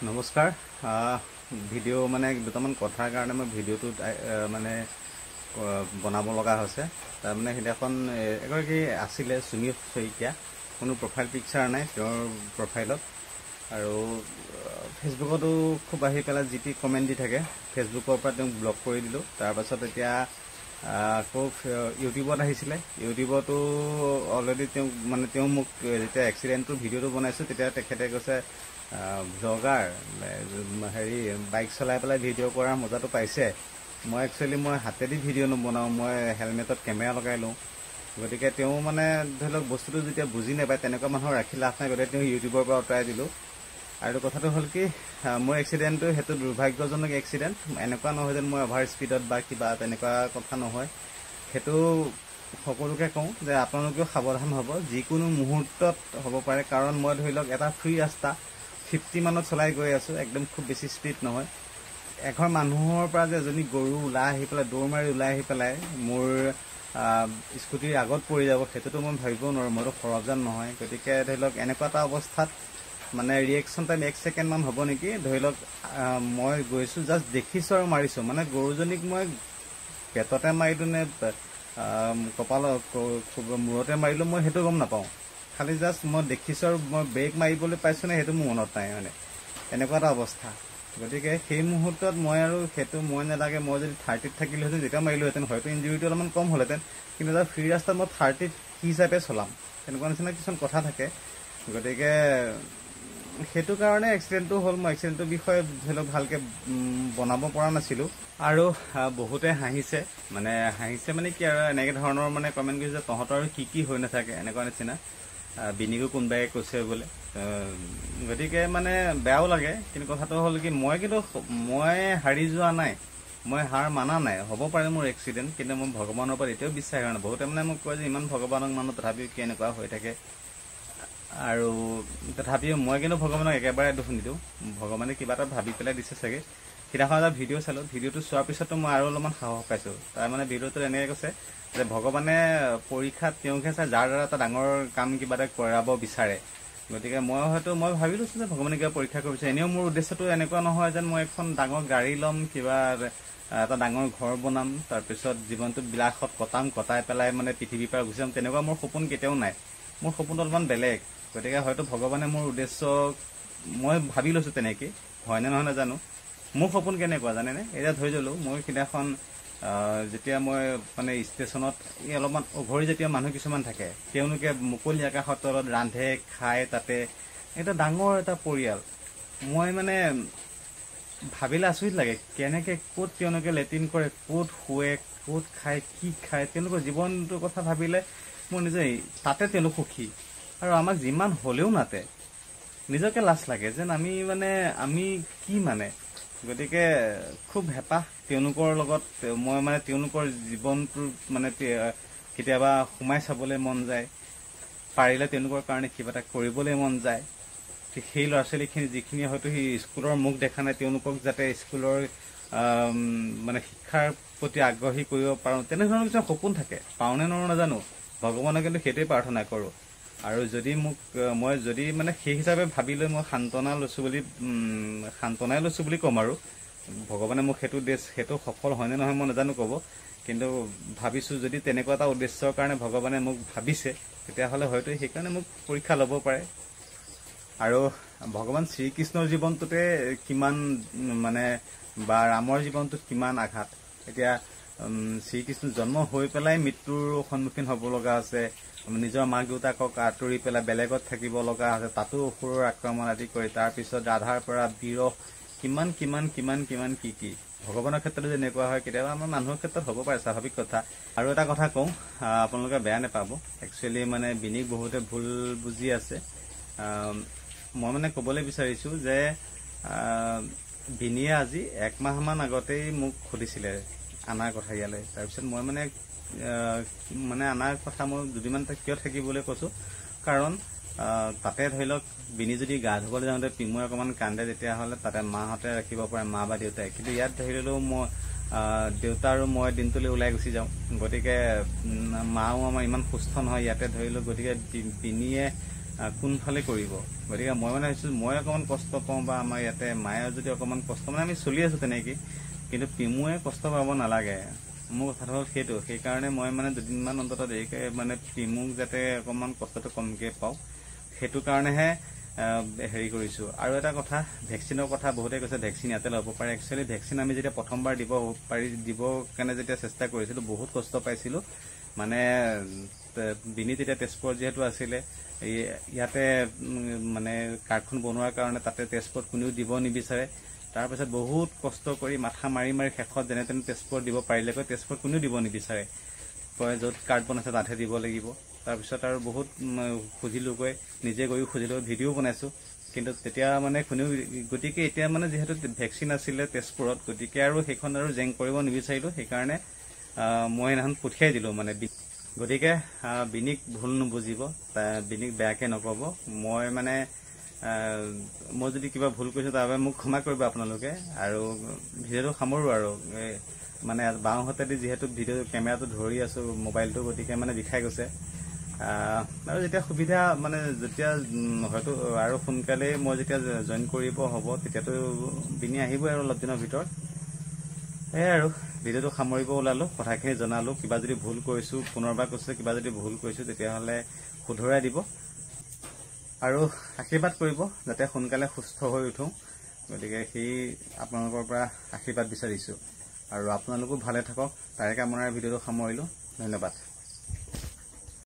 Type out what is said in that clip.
নমস্কাৰ ভিডিঅ' মানে দুটামান কথাৰ কাৰণে মই ভিডিঅ'টো মানে বনাব লগা হৈছে। তাৰমানে সেইদিনাখন এগৰাকী আছিলে সুমি শইকীয়া, কোনো প্ৰফাইল পিকচাৰ নাই তেওঁৰ প্ৰফাইলত, আৰু ফেচবুকতো খুব আহি পেলাই যি টি কমেণ্ট দি থাকে। ফেচবুকৰ পৰা তেওঁক ব্লক কৰি দিলোঁ। তাৰপাছত এতিয়া আকৌ ইউটিউবত আহিছিলে। ইউটিউবতো অলৰেডি তেওঁ মোক যেতিয়া এক্সিডেণ্টটোৰ ভিডিঅ'টো বনাইছোঁ তেতিয়া তেখেতে কৈছে ব্লগাৰ বাইক চলাই পেলাই ভিডিঅ' কৰাৰ মজাটো পাইছে। মই হাতেদি ভিডিঅ' নবনাওঁ, মই হেলমেটত কেমেৰা লগাই লওঁ। গতিকে তেওঁ মানে ধৰি লওক বস্তুটো যেতিয়া বুজি নাপায় তেনেকুৱা মানুহৰ ৰাখি লাভ নাই, গতিকে তেওঁ ইউটিউবৰ পৰা আঁতৰাই দিলোঁ। আৰু কথাটো হ'ল কি, মোৰ এক্সিডেণ্টটো সেইটো দুৰ্ভাগ্যজনক এক্সিডেণ্ট। এনেকুৱা নহয় যেন মই অভাৰ স্পীডত বা কিবা তেনেকুৱা কথা নহয়। সেইটো সকলোকে কওঁ যে আপোনালোকেও সাৱধান হ'ব, যিকোনো মুহূৰ্তত হ'ব পাৰে। কাৰণ মই ধৰি লওক এটা ফ্ৰী ৰাস্তা 50 মানত চলাই গৈ আছোঁ, একদম খুব বেছি স্পীড নহয়। এঘৰ মানুহৰ পৰা যে এজনী গৰু ওলাই আহি পেলাই দৌৰ মাৰি ওলাই আহি পেলাই মোৰ স্কুটিৰ আগত পৰি যাব, সেইটোতো মই ভাবিব নোৱাৰোঁ। মইতো সৰবজান নহয়। গতিকে ধৰি লওক এনেকুৱা এটা অৱস্থাত মানে ৰিয়েকশ্যন টাইম 1 ছেকেণ্ডমান হ'ব নেকি। ধৰি লওক মই গৈছোঁ, জাষ্ট দেখিছোঁ আৰু মাৰিছোঁ। মানে গৰুজনীক মই পেটতে মাৰিলোঁ নে মূৰতে মাৰিলোঁ মই সেইটো গম নাপাওঁ। খালি জাষ্ট মই দেখিছোঁ আৰু মই ব্ৰেক মাৰিবলৈ পাইছোঁ নে সেইটো মোৰ মনত নাই। মানে এনেকুৱা এটা অৱস্থা। গতিকে সেই মুহূৰ্তত সেইটো মই নালাগে, মই যদি 30ত থাকিলোহেঁতেন যেতিয়া মাৰিলোহেঁতেন হয়তো ইঞ্জুৰিটো অলপমান কম হ'লহেঁতেন। কিন্তু এটা ফ্ৰী ৰাস্তাত মই 30ত কি হিচাপে চলাম, তেনেকুৱা নিচিনা কিছুমান কথা থাকে। গতিকে সেইটো কাৰণে এক্সিডেণ্টটো হ'ল। মই এক্সিডেণ্টটোৰ বিষয়ে ধৰি লওক ভালকৈ বনাব পৰা নাছিলোঁ। আৰু বহুতে হাঁহিছে মানে কি আৰু এনেকৈ ধৰণৰ মানে কমেণ্ট কৰিছে যে তহঁতৰ আৰু কি হৈ নাথাকে, এনেকুৱা নিচিনা। বিনিকো কোনোবাই কৈছে বোলে। গতিকে মানে বেয়াও লাগে। কিন্তু কথাটো হ'ল কি, মই হাৰি যোৱা নাই, মই হাৰ মানা নাই। হ'ব পাৰে মোৰ এক্সিডেণ্ট, কিন্তু মই ভগৱানৰ ওপৰত এতিয়াও বিশ্বাস কৰা নাই। বহুতে মানে মোক কয় যে ইমান ভগৱানক মানুহ তথাপিও কি এনেকুৱা হৈ থাকে। আৰু তথাপিও মই কিন্তু ভগৱানক একেবাৰে দুখ নিদিওঁ। ভগৱানে কিবা এটা ভাবি পেলাই দিছে চাগে। সিদিনাখন এটা ভিডিঅ' চালোঁ, ভিডিঅ'টো চোৱাৰ পিছতো মই আৰু অলপমান সাহস পাইছোঁ। তাৰমানে ভিডিঅ'টোত এনেকৈ কৈছে যে ভগৱানে পৰীক্ষাত তেওঁকহে চাই যাৰ দ্বাৰা এটা ডাঙৰ কাম কিবা এটা কৰাব বিচাৰে। গতিকে মই ভাবি লৈছোঁ যে ভগৱানে কিবা পৰীক্ষা কৰিছে। এনেও মোৰ উদ্দেশ্যটো এনেকুৱা নহয় যেন মই এখন ডাঙৰ গাড়ী ল'ম, কিবা এটা ডাঙৰ ঘৰ বনাম, তাৰপিছত জীৱনটো বিলাসত কটাই পেলাই মানে পৃথিৱীৰ পৰা গুচি যাম, তেনেকুৱা মোৰ সপোন কেতিয়াও নাই। মোৰ সপোনটো অলপমান বেলেগ। গতিকে হয়তো ভগৱানে মোৰ উদ্দেশ্য মই ভাবি লৈছোঁ তেনেকেই, হয়নে নহয় নাজানো। মোৰ সপোন কেনেকুৱা জানেনে? এতিয়া ধৰি ললোঁ মই সিদিনাখন যেতিয়া মই মানে ষ্টেচনত অলপমান অঘৰী জাতীয় মানুহ কিছুমান থাকে, তেওঁলোকে মুকলি আকাশৰ তলত ৰান্ধে খায়, তাতে এটা ডাঙৰ এটা পৰিয়াল। মই মানে ভাবিলে আচৰিত লাগে, কেনেকৈ ক'ত তেওঁলোকে লেট্ৰিন কৰে, ক'ত শুৱে, ক'ত খায়, কি খায়, তেওঁলোকৰ জীৱনটোৰ কথা ভাবিলে মোৰ নিজেই তাতে তেওঁলোক সুখী। আৰু আমাক যিমান হ'লেও নাতে, নিজকে লাজ লাগে যেন আমি কি মানে। গতিকে খুব হেঁপাহ তেওঁলোকৰ লগত। মই মানে তেওঁলোকৰ জীৱনটোৰ মানে কেতিয়াবা সোমাই চাবলৈ মন যায়। পাৰিলে তেওঁলোকৰ কাৰণে কিবা এটা কৰিবলৈ মন যায়। সেই ল'ৰা ছোৱালীখিনি যিখিনি হয়তো সেই স্কুলৰ মুখ দেখা নাই, তেওঁলোকক যাতে স্কুলৰ মানে শিক্ষাৰ প্ৰতি আগ্ৰহী কৰিব পাৰোঁ, তেনেধৰণৰ কিছুমান সপোন থাকে। পাওঁনে নোৱাৰোঁ নাজানো, ভগৱানক কিন্তু সেইটোৱে প্ৰাৰ্থনা কৰোঁ। আৰু যদি মই মানে সেই হিচাপে ভাবি লৈ মই সান্তনাই লৈছোঁ বুলি ক'ম। আৰু ভগৱানে মোক সেইটো সফল হয়নে নহয় মই নাজানো ক'ব। কিন্তু ভাবিছোঁ যদি তেনেকুৱা এটা উদ্দেশ্যৰ কাৰণে ভগৱানে মোক ভাবিছে, তেতিয়াহ'লে হয়তো সেইকাৰণে মোক পৰীক্ষা ল'ব পাৰে। আৰু ভগৱান শ্ৰীকৃষ্ণৰ জীৱনটোতে কিমান মানে বা ৰামৰ জীৱনটোত কিমান আঘাত। এতিয়া শ্ৰীকৃষ্ণ জন্ম হৈ পেলাই মৃত্যুৰ সন্মুখীন হ'ব লগা আছে, নিজৰ মাক দেউতাকক আঁতৰি পেলাই বেলেগত থাকিব লগা আছে, তাতো অসুৰৰ আক্ৰমণ আদি কৰি, তাৰপিছত ৰাধাৰ পৰা বিৰহ, কিমান কি ভগৱানৰ ক্ষেত্ৰত যদি এনেকুৱা হয়, কেতিয়াবা আমাৰ মানুহৰ ক্ষেত্ৰত হ'ব পাৰে, স্বাভাৱিক কথা। আৰু এটা কথা কওঁ, আপোনালোকে বেয়া নাপাব। একচুৱেলি মানে বিনিক বহুতে ভুল বুজি আছে। মই মানে ক'বলৈ বিচাৰিছোঁ যে বিনিয়ে আজি 1 মাহমান আগতেই মোক সুধিছিলে আনাৰ কথা ইয়ালৈ। তাৰপিছত মই মানে আনাৰ কথা মই দুদিনমান কিয় থাকিবলৈ কৈছোঁ, কাৰণ তাতে ধৰি লওক বিনি যদি গা ধুবলৈ যাওঁতে পিমুৱে অকণমান কান্দে, তেতিয়াহ'লে তাতে মাহঁতে ৰাখিব পাৰে, মা বা দেউতাই। কিন্তু ইয়াত ধৰি ললেও মই দেউতা আৰু মই দিনটোলৈ ওলাই গুচি যাওঁ। গতিকে মাও আমাৰ ইমান সুস্থ নহয় ইয়াতে ধৰি লওক। গতিকে বিনিয়ে কোনফালে কৰিব। গতিকে মই মানে ভাবিছোঁ মই অকণমান কষ্ট পাওঁ বা আমাৰ ইয়াতে মায়ে যদি অকণমান কষ্ট মানে আমি চলি আছোঁ তেনেকৈ, কিন্তু পিমুৱে কষ্ট পাব নালাগে। মোৰ কথাটো হ'ল সেইটো। সেইকাৰণে মই মানে দুদিনমান অন্তত দেৰিকৈ মানে পিমুক যাতে অকণমান কষ্টটো কমকৈ পাওঁ সেইটো কাৰণেহে হেৰি কৰিছোঁ। আৰু এটা কথা, ভেকচিনৰ কথা বহুতে কৈছে ভেকচিন ইয়াতে ল'ব পাৰে। একচুৱেলি ভেকচিন আমি যেতিয়া প্ৰথমবাৰ দিবৰ কাৰণে যেতিয়া চেষ্টা কৰিছিলোঁ বহুত কষ্ট পাইছিলোঁ। মানে বিনি তেতিয়া তেজপুৰত যিহেতু আছিলে, ইয়াতে মানে কাৰ্ডখন বনোৱাৰ কাৰণে তাতে তেজপুৰত কোনেও দিব নিবিচাৰে। তাৰপিছত বহুত কষ্ট কৰি মাথা মাৰি শেষত যেনে তেনে তেজপুৰত দিব পাৰিলেগৈ। তেজপুৰত কোনেও দিব নিবিচাৰে, কয় য'ত কাৰ্ড বনাইছে তাতহে দিব লাগিব। তাৰপিছত আৰু বহুত খুজিলোগৈ, নিজে গৈও খুজিলোঁ, ভিডিঅ' বনাইছোঁ, কিন্তু তেতিয়া মানে কোনেও। গতিকে এতিয়া মানে যিহেতু ভেকচিন আছিলে তেজপুৰত, গতিকে আৰু সেইখন আৰু জেং কৰিব নিবিচাৰিলোঁ। সেইকাৰণে মই সেইদিনাখন পঠিয়াই দিলোঁ মানে। গতিকে বিনিক ভুল নুবুজিব, বিনিক বেয়াকৈ নক'ব। মই মানে মই যদি কিবা ভুল কৰিছোঁ তাৰ বাবে মোক ক্ষমা কৰিব আপোনালোকে। আৰু ভিডিঅ'টো সামৰোঁ আৰু মানে বাওঁহাতেদি যিহেতু কেমেৰাটো ধৰি আছোঁ মোবাইলটো, গতিকে মানে বিষাই গৈছে। আৰু যেতিয়া সুবিধা মানে যেতিয়া হয়তো আৰু সোনকালেই মই যেতিয়া জইন কৰিব হ'ব তেতিয়াতো বিনি আহিবই আৰু অলপ দিনৰ ভিতৰত। সেয়াই আৰু ভিডিঅ'টো সামৰিব ওলালোঁ, কথাখিনি জনালোঁ। কিবা যদি ভুল কৰিছোঁ, পুনৰবাৰ কৈছোঁ কিবা যদি ভুল কৰিছোঁ তেতিয়াহ'লে শুধৰাই দিব আৰু আশীৰ্বাদ কৰিব যাতে সোনকালে সুস্থ হৈ উঠোঁ। গতিকে সেই আপোনালোকৰ পৰা আশীৰ্বাদ বিচাৰিছোঁ আৰু আপোনালোকো ভালে থাকক, তাৰে কামনাৰে ভিডিঅ'টো সামৰিলোঁ। ধন্যবাদ।